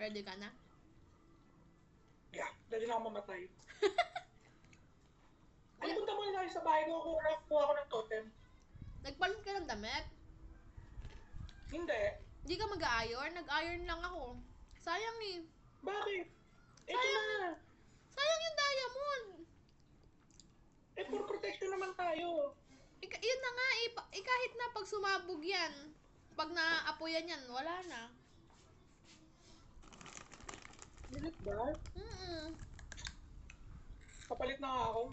Ready ka na? Yeah, dali na ako mamatay. Ay, punta muna tayo sa bahay ko. Kuha ako ng totem. Nagpalit ka ng damit? Hindi. Hindi ka mag-iron? Nag-iron lang ako. Sayang eh. Bakit? Ito Sayang na. Sayang yung diamond. Eh, for protection naman tayo. Yun na nga eh. Kahit na pag sumabog yan, pag naapoyan yan, wala na. Bilit ba? Kapalit na nga ako.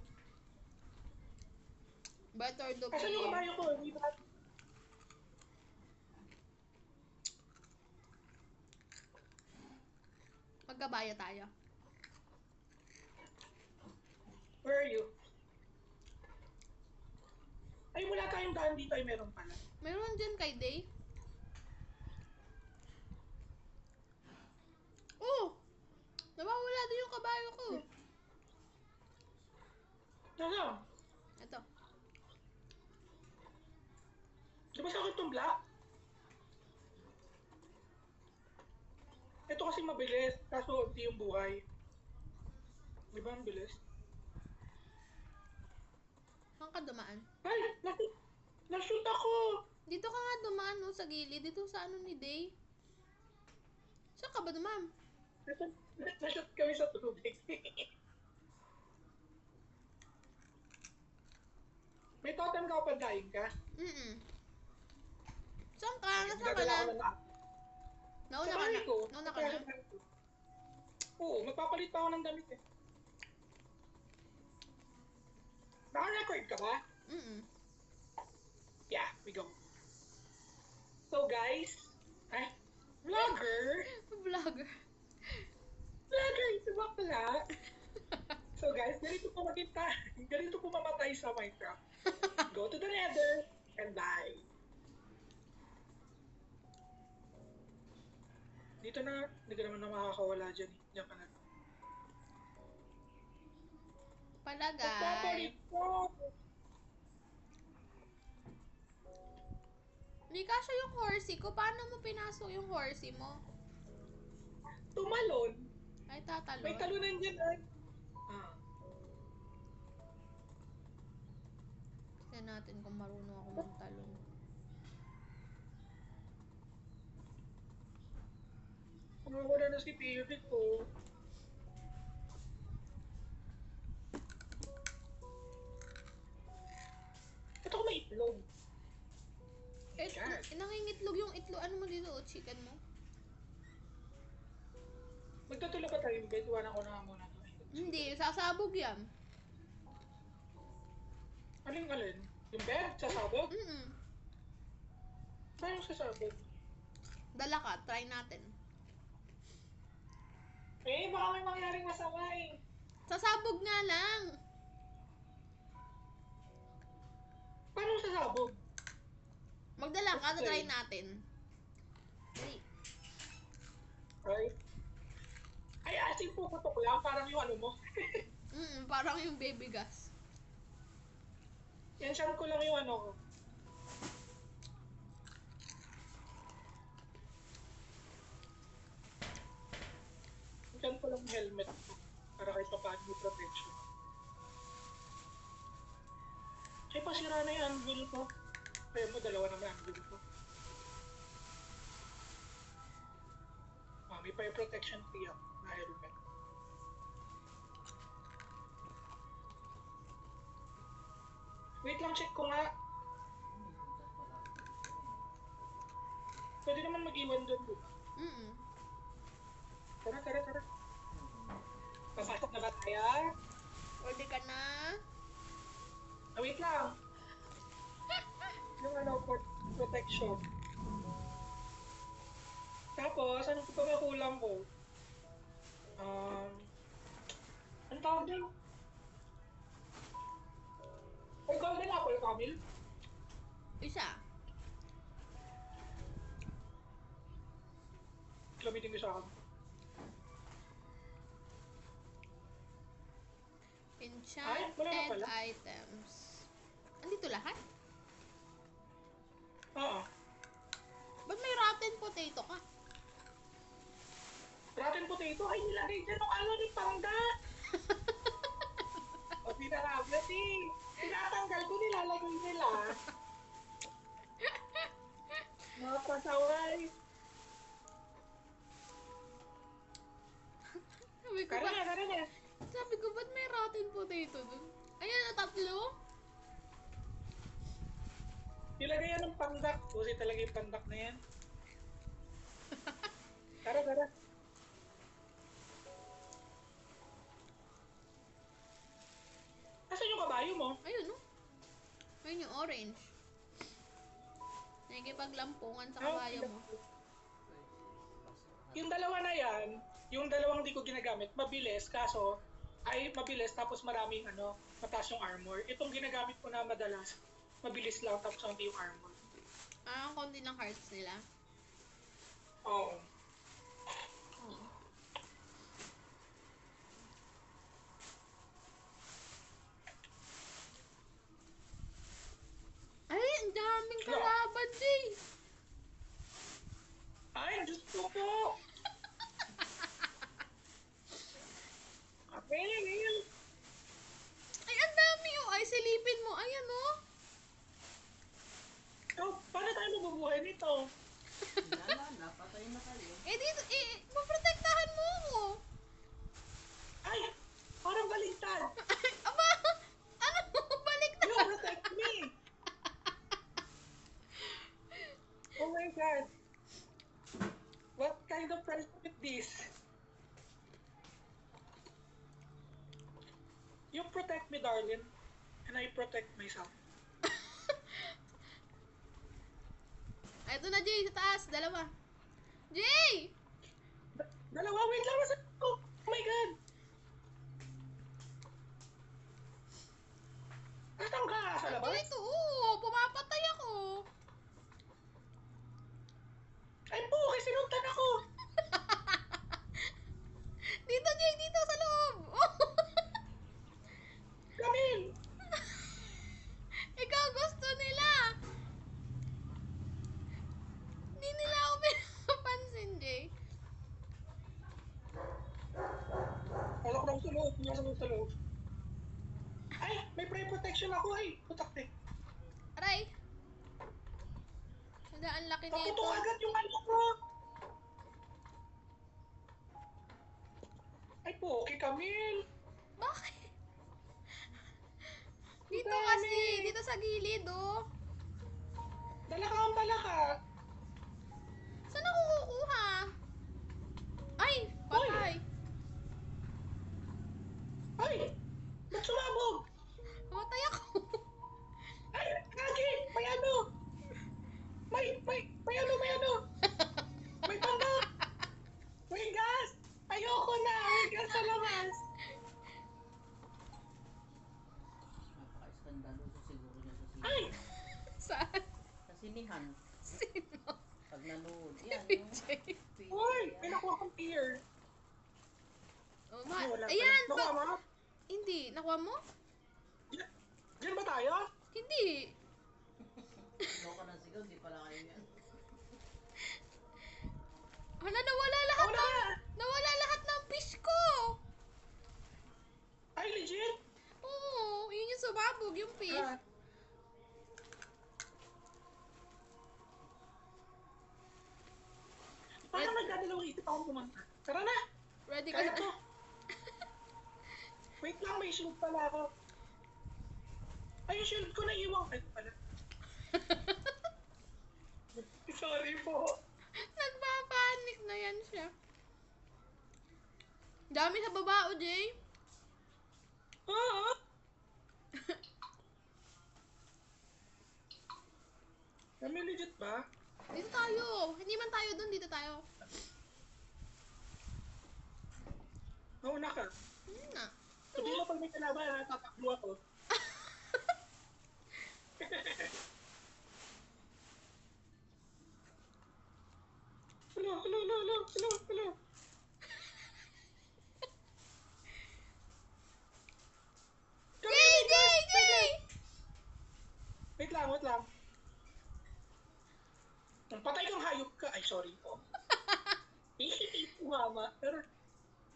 Better to be. Asan yung kabayo ko? Hindi ba? Magkabaya tayo. Where are you? Ay, wala tayong daan dito. Ay, meron pala. Meron dyan kay Day. Oh! Nawawala din yung kabayo ko. Ano? Ito. Di ba sa akin tumbla? Ito kasi mabilis. Kaso hindi yung buhay. Di ba ang bilis? Saan ka dumaan? Ay! Nashoot ako! Dito ka nga dumaan no, sa gilid. Dito sa ano ni Day. Saan ka ba dumaan? Nashoot kami sa tubig. May totem ka pa dying ka? Saan ka? Nasaan ka na? Nauna ka na. Nauna ka na? Oo, magpapalit pa ako ng damit eh. Naka-record ka ba? Yeah, we go. So guys, vlogger! Vlogger. Vlogger, ito ba pala? So guys, ganito po mamatay sa Minecraft. Go to the nether and die. Dito na, hindi ka naman na makakawala dyan. Diyan ka na. Palagay. Magpapalit po! Hindi kasya yung horsey ko. Paano mo pinasok yung horsey mo? Tumalon! Ay, tatalon. May talunan dyan ay. Tignan natin kung marunong ako magtalon. Wala na si Pivot ko. Ito ko may itlog. Nangingitlog yung itlog. Ano mo dito? Chicken mo? Magtutulog ba tayo? Guys, iwanan ko na nga muna. Hindi. Sasabog yan. Alin? Yung bed? Sasabog? Saan yung sasabog? Dala ka. Try natin. Eh, baka may mangyaring masama eh. Sasabog nga lang. Paano sasabog? Magdala ka. Try natin. Dali. Ay, asin po putok lang. Parang yung ano mo. Parang yung baby gas. Yan, siyam ko lang yung ano ko. Yan ko lang helmet ko. Para kahit pa paano yung protection. Ay, pasira na yung anvil ko. Kaya mo, dalawa na may anvil ko. May fire protection fee ako na helmet. Wait lang, check ko nga. Pwede naman mag-iwan doon. Tara. Pasasok na ba tayo? Ready ka na? Wait lang. Yung ano, protection. Tapos, anong pagkakakulang ko? Anong tawag niyo? Ay, golden apple, Camille? Isa. Gamitin ko sa akin. Enchanted items. Andito lahat? Oo. Ba't may rotten potato ka? dito ay nilagay dyan ng ano ni Pangda. O pinarablat eh. Tinatanggal ko, nilalagay nila. Mga pasaway. Sabi ko, Tara ba, na, tara na. sabi ko, ba't may rotten potato dun? Ayan na, tatlo. Nilagay yan ng pandak. Kasi talaga yung pandak na yan. Tara, tara. Nasaan yung kabayo mo? Ayun, no? Ayun yung orange. Nakikipaglampungan sa Ah, kabayo mo. Yung dalawa na yan, yung dalawang di ko ginagamit, mabilis, kaso ay mabilis tapos maraming ano, mataas yung armor. Itong ginagamit ko na madalas, mabilis lang tapos konti yung armor. Ah, ang konti ng hearts nila. Oo. Oo. Ay, ang daming kalaban, Jay. Ay, Diyos ko po! Ayan. Ay, ang dami, oh. Ay, silipin mo. Ayan, oh. So, paano tayo mabubuhay nito? Wala na, patay na kayo. Eh, dito, maprotektahan mo ako. Ay, parang baligtad. Ay, aba, ano? Balik na. You protect me! Oh my God. What kind of friendship is this? You protect me, darling, and I protect myself. Ito na, Jay, sa taas. Dalawa. Jay! Dalawa, wait lang, nasa ko. Oh my God. Nasaan ka? Sa labas? Dito, oo. Pumapatay ako. Ay po, kasi sinuntan ako. Dito, Jay, dito sa loob. Camille! Ikaw gusto nila. Hindi nila ako pinapansin, Jay. Alok lang sa loob, nasa sa loob. Ay, may prey protection ako ay. Putak eh. Aray. Ang laki nito. Taputok agad yung ano ko. Ay po, okay Camille. Bakit? Dito Dami. kasi, dito sa gilid, oh. Dala ka ang bala ka. Saan ako kukuha? Ay, patay. Ay, ba't sumabog? Mamatay ako. Ay, Kagi, may ano. May ano. May panda. May gas. Ayoko na, may gas sa labas. Napaka-skandaloso siguro niya sa sinihan. Ay, Saan? Sa sinihan, Sino? pag nanood. Yan, Si yung Jay. uy, may nakuha kong beer. Oh, Ay, wala pala. ayan. Nakuha mo? Hindi. Nakuha mo? Diyan ba tayo? Hindi. Ano ka ng sigaw, di pala kayo yan. Hala, nawala lahat Wala ng... na. Nawala lahat ng fish ko. Ay, legit? Oo, yun yung sumabog, yung fish. Ah. Parang nagdadalawang isip akong pumunta. Tara na! Ready ka Kaya na? to! Wait lang, may shield pala ako. Ay, yung shield ko na iwan. Ay, pala. Sorry po. Nagpapanik na yan siya. Dami sa baba, o Jay. Ah! Kami legit ba? Dito tayo. Hindi man tayo dun, dito tayo. Nauna ka. Yun na. Sabi mo pag may kalaban, tatakbo ako. Hello. Jay! Wait lang. Ang patay kang hayop ka. Ay, sorry po. Mama. Pero,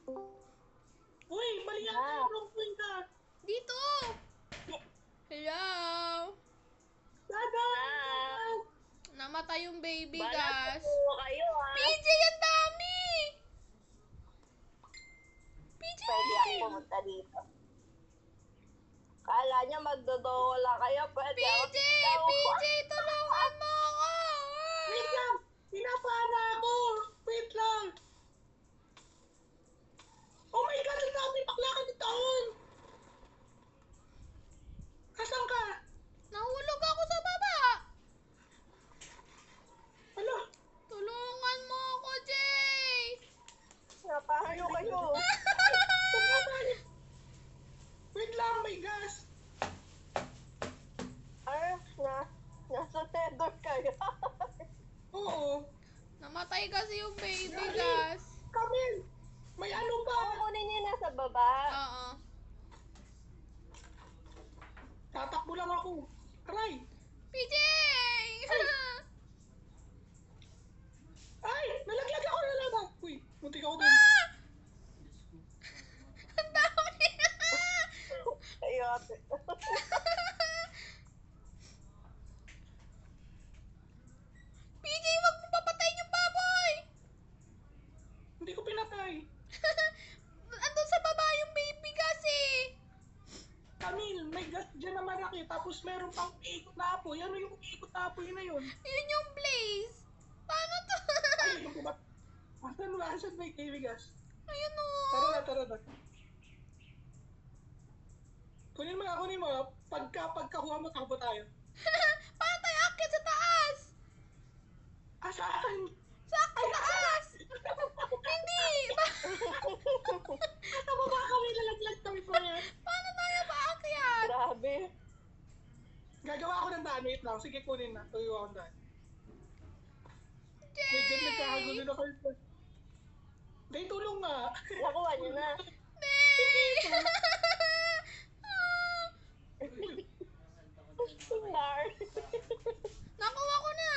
Uy, mali yan. Ah. Wrong point ka. Dito! Hello? Dadan! Namatay yung baby, Balat guys. po kayo ah. PJ, ang dami! PJ! Pwede ako pumunta dito. Kala niya magdodowo lang kayo. Pwede ako. PJ! PJ, tulungan mo ako! Wait lang! Pinapana ako! Wait lang! Oh my God! Ang dami bakla ka ni taon! Asan ka? Nahulog ako sa baba! Hala! Tulungan mo ako, Jay! Napahayo kayo. Wait lang! May gas! Ah, nasa tender kayo. Oo! Namatay kasi yung baby, guys. Kamil! May ano pa! Kukunin niyo na sa baba. Oo. Tatakbo lang ako! Aray! PJ! Ay! Nalaglag ako na lang! Uy! Muntik ako dun! Ang dami! Ayun. PJ, wag mo papatayin yung baboy! Hindi ko pinatay! Andun sa baba yung baby kasi! Kamil, may gas dyan na malaki, tapos meron pang ikot na apoy. Ano yung ikot na apoy na yun? Yun yung blaze! Paano to? Ay, yung kumat. Asan ba? Asan may baby gas? Ayun o! Tara na. Kunin mo. Pagkakuha mo, takbo tayo. Paano tayo akit sa taas? Asaan? Sa taas! Hindi! Sa baba kami, lalaglag kami pa yan. Paano tayo paakyat? Grabe. Gagawa ako ng daan, wait lang. Sige, kunin na. Tuyo ako ng daan. Jay! May dyan nagkakagulo na kayo. Dahil tulong nga. Nakuha niyo na. Star. Nakuha ko na!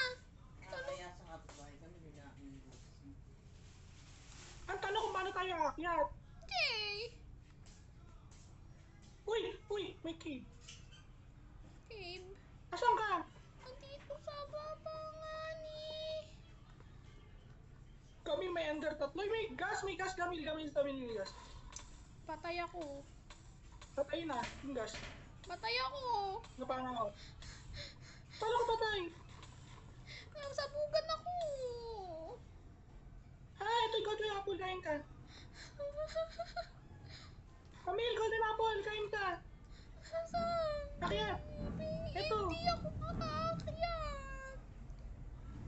Kaya sa kapitbahay kami, nila-inibos. Ang tanong kung paano tayo aakyat. Jay! Uy, may cave. Cave. Asan ka? Andito sa baba nga ni. Kami may ender tatlo. Uy, may gas, Kamil, may gas. Patay ako. Patay na, yung gas. Patay ako. Napanga ako. Paano ko patay? Nasabugan ako. Ah, ito yung golden apple, kain ka. Kamil, golden apple, kain ka. Saan? Akyat. Ito. Hindi ako makaakyat.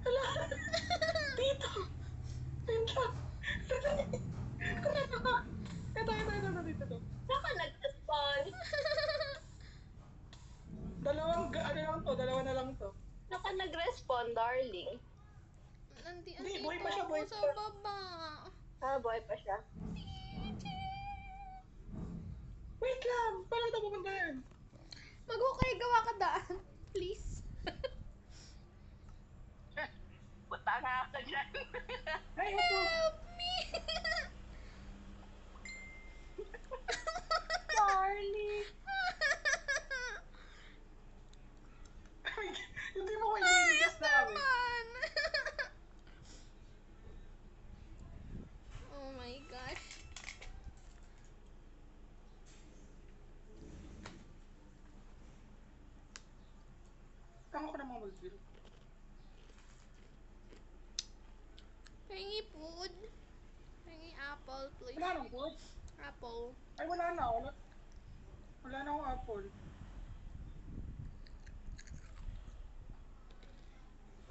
Hala. Dito. Dito. Ito. Saan ka nag-spawn? Dalawa na lang to. Saan ka nag-respawn, darling? Andito Hindi, buhay pa siya, ako buhay sa pa. baba. Ah, boy pa siya. Wait lang, paano kita pupunta yan? Mag-okay, gawa ka daan. Please. Punta nga ka dyan. Ay, ito. Help me. Darling. Hindi mo kayo niligas namin. Naman. Oh my gosh. Tama ko naman mag-build. Hingi food. Hingi apple, please. Wala nang food. Apple. Ay, wala na. Wala na akong apple.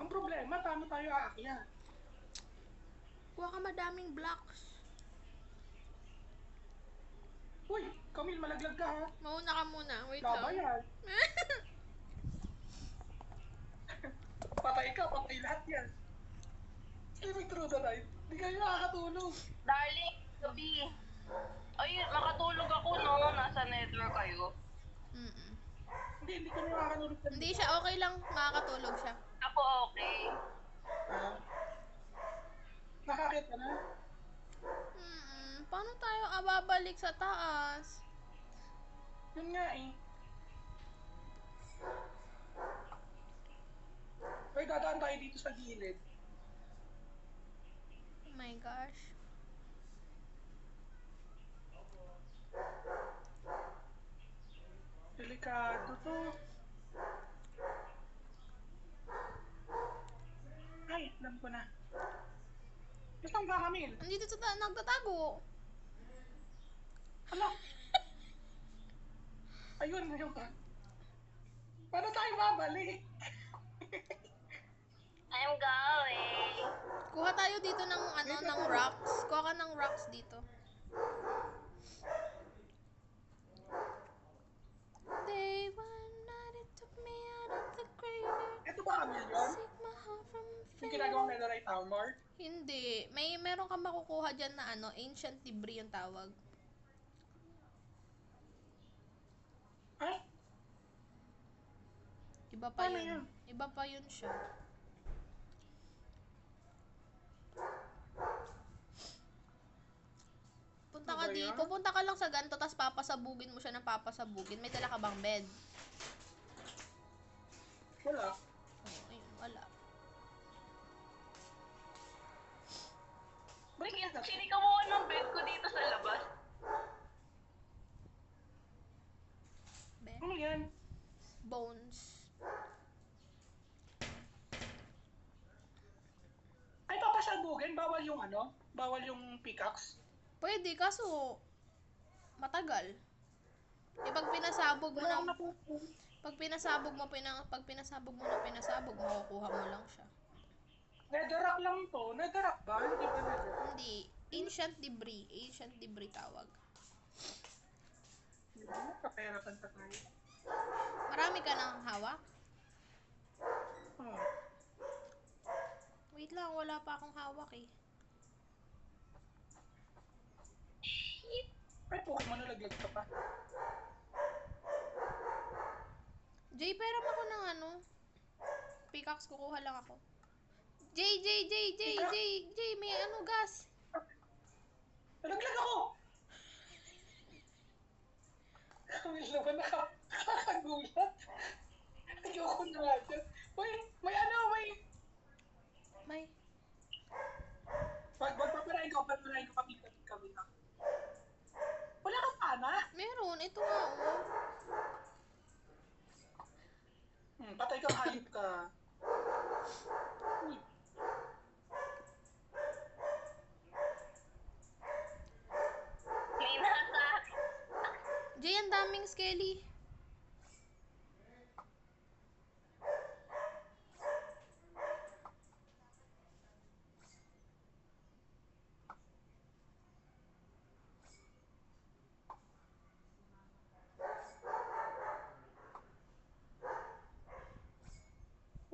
Ang problema, paano tayo aakyat? Kuha ka madaming blocks. Uy, Kamil, malaglag ka ha. Mauna ka muna. Wait Laba lang. yan. Patay ka, patay lahat yan. Ay, may true na light. Hindi kayo nakakatulog. Darling, gabi. Ay, makatulog ako, no? Nasa nether kayo. Mm-mm. Hindi ko nakakatulog. Hindi siya. Okay lang. Makakatulog siya. Ako okay. Ah. Nakakit ka na? Mm-mm. Paano tayo babalik sa taas? Yun nga eh. Ay, dadaan tayo dito sa gilid. Oh my gosh. Delikado to. Ay, alam ko na. Saan ba kami? Andito sa nagtatago. Hala. Ayun, ayun ka. Paano tayo babalik? I'm going. Kuha tayo dito ng ng rocks. Kuha ka ng rocks dito. Day one night it took me out of the graveyard. Ito ba kami yun? Seek my heart from Yung ginagawang netherite armor? Hindi. Meron kang makukuha dyan na ancient debris yung tawag. Ay, Iba pa Paano yun. yun? Iba pa yun siya. Punta ka Ano ba yan? pupunta ka lang sa ganito, tapos papasabugin mo siya ng papasabugin. May dala ka bang bed? wala. Oo, ayun, wala. Sinika mo ng bed ko dito sa labas. Bed. Ano yan? Bones. Ay, papasabugin? Bawal yung ano? Bawal yung pickaxe? Pwede, kaso matagal. Eh, pag pinasabog mo Wala na, akong napupunta. pag pinasabog mo na pinasabog, makukuha mo lang siya. Netherrack lang to. Netherrack ba? Hindi ba netherrack? Hindi. Ancient debris. Ancient debris tawag. Kaperapan pa tayo. Marami ka nang hawak? Hmm. Wait lang, wala pa akong hawak eh. Ay, Pokemon nalaglag ka pa. Jay, peram ako ng pickaxe, kukuha lang ako. Jay, may gas. Nalaglag ako! Kami naman nakakagulat. Ayoko na nga dyan. May May, Wag paparain ko kami na. Wala kang pana? meron. Ito nga, oh. Patay kang hayop ka. Uy, May nasa. Jay, ang daming skelly.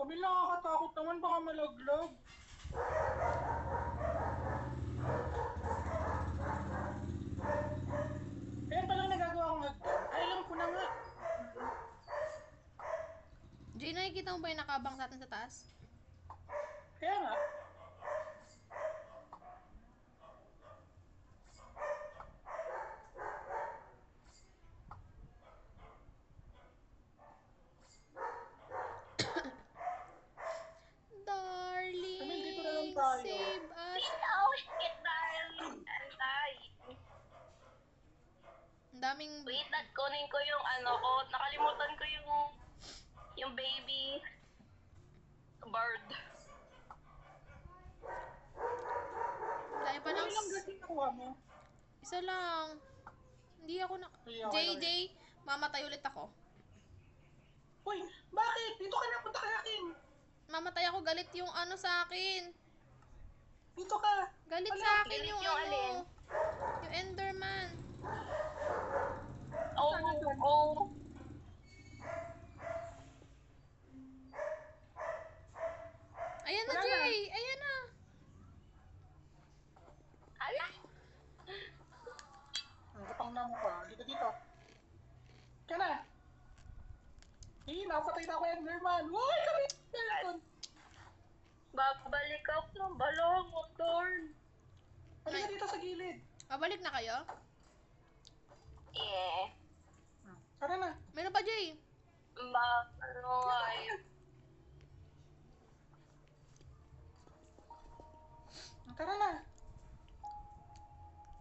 kami nakakatakot naman, baka malaglag. Ayan palang nagagawa kong hagdan. Ay, alam ko na nga. Jay, nakikita mo ba yung nakabang natin sa taas? Kaya nga. Darling, Kami, dito na lang tayo. save us. Oh shit, darling. I'm dying. Ang daming... Wait, kunin ko yung ko. Nakalimutan ko yung baby bird. Dahil pa Ano lang... ilang gating nakuha mo? Isa lang. Hindi ako na... Ay, okay, Jay, okay. Jay, mamatay ulit ako. Uy, bakit? Dito ka na, punta ka sa akin. Mamatay ako, galit yung sa akin. Dito ka. Galit Wala, sa akin galit yung yung alin? yung Enderman. Oh. Ayan na, Wala na. Jay! Ayan na! Ala. Kapang na mo pa. Dito. Kaya na. Napatay na ako yung Enderman. Why kami? Meron. Babalik ako ng balong, darn. Halika dito sa gilid. Pabalik na kayo? Yeah. Tara na. Meron pa, Jay. Ano ay... Tara na.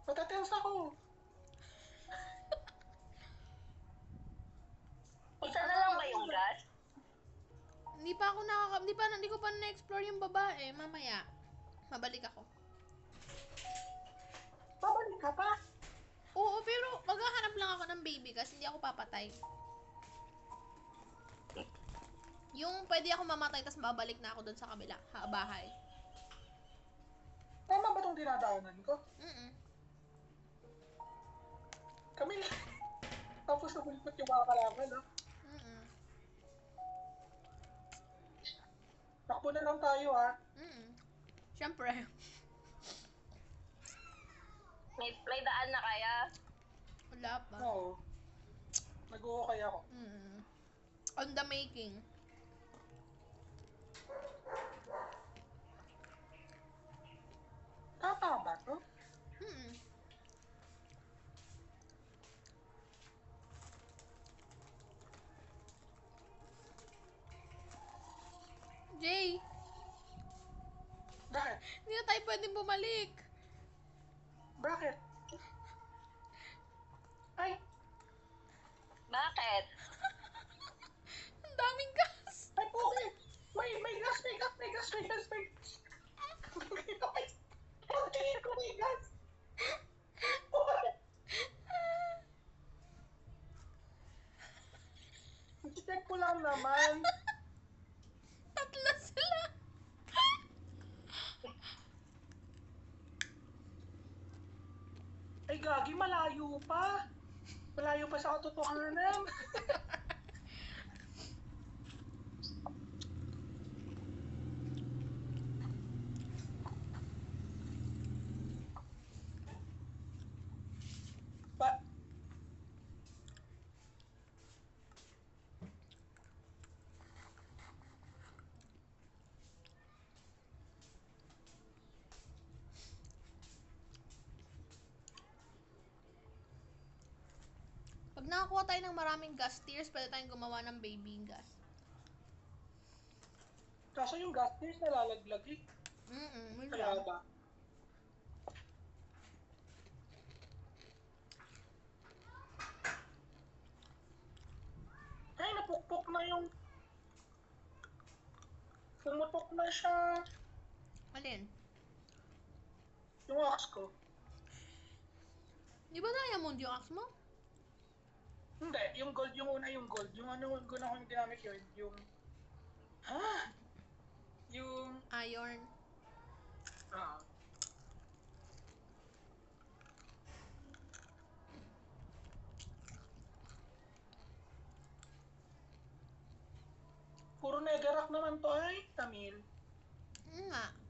Matatels ako. Isa na lang ba yung gas? Hindi ko pa na-explore yung babae. Mamaya. Mabalik ako. Babalik ka pa. Oo, pero maghahanap lang ako ng baby kasi hindi ako papatay. Yung pwede ako mamatay tapos babalik na ako doon sa kabila, bahay. Tama ba itong dinadaanan ko? Mm. Kami na. Tapos nabulpot yung mga kalaban, no? Mm. Takbo na lang tayo, ha? Mm. Syempre. May daan na kaya? Wala pa. Oo. Nag-uukay ako. Mm. On the making. Tama ba to? Mm. Jay, Bakit? hindi na tayo pwedeng bumalik. Bakit? Ay, Bakit? Ang daming gas. ay, okay. May gas, may gas, may gas, may gas, may gas. Pagtingin ko may gas. Check ko lang naman. Tatlo sila. Ay, gagi, malayo pa. Malayo pa sa katotohanan. Ba? Pag nakakuha tayo ng maraming gas tears, pwede tayong gumawa ng baby gas. Kaso yung gas tears nalalaglag eh. May Kaya lang. ba? Ay, napukpok na yung... Pumutok na siya. Alin? Yung axe ko. Di ba diamond yung axe mo? Hindi, yung gold, yung una yung gold. Yung ano, ko na yung ginamit yun, yung... Ha? Yung... Iron. Ah. Puro netherrack naman to ay, Tamil. Nga.